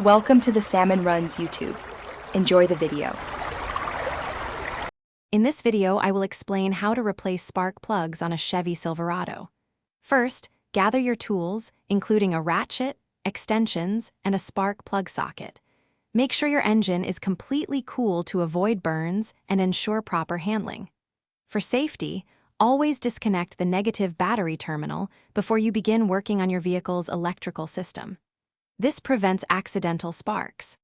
Welcome to the Salmon Runs YouTube. Enjoy the video. In this video, I will explain how to replace spark plugs on a Chevy Silverado. First, gather your tools, including a ratchet, extensions, and a spark plug socket. Make sure your engine is completely cool to avoid burns and ensure proper handling. For safety, always disconnect the negative battery terminal before you begin working on your vehicle's electrical system. This prevents accidental sparks.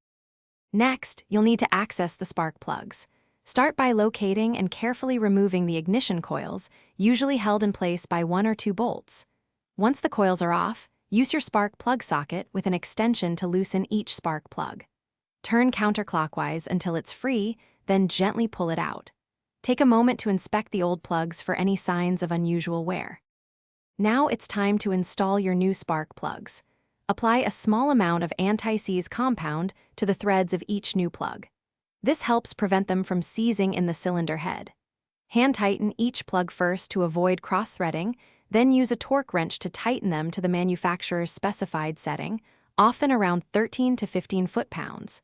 Next, you'll need to access the spark plugs. Start by locating and carefully removing the ignition coils, usually held in place by 1 or 2 bolts. Once the coils are off, use your spark plug socket with an extension to loosen each spark plug. Turn counterclockwise until it's free, then gently pull it out. Take a moment to inspect the old plugs for any signs of unusual wear. Now it's time to install your new spark plugs. Apply a small amount of anti-seize compound to the threads of each new plug. This helps prevent them from seizing in the cylinder head. Hand tighten each plug first to avoid cross-threading, then use a torque wrench to tighten them to the manufacturer's specified setting, often around 13 to 15 foot-pounds.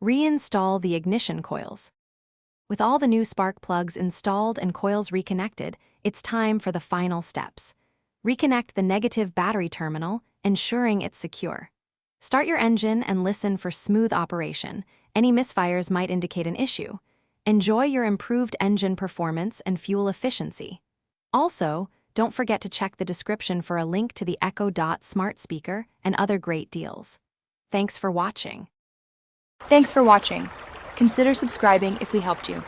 Reinstall the ignition coils. With all the new spark plugs installed and coils reconnected, it's time for the final steps. Reconnect the negative battery terminal, ensuring it's secure. Start your engine and listen for smooth operation. Any misfires might indicate an issue. Enjoy your improved engine performance and fuel efficiency. Also, don't forget to check the description for a link to the Echo Dot smart speaker and other great deals. Thanks for watching. Thanks for watching. Consider subscribing if we helped you.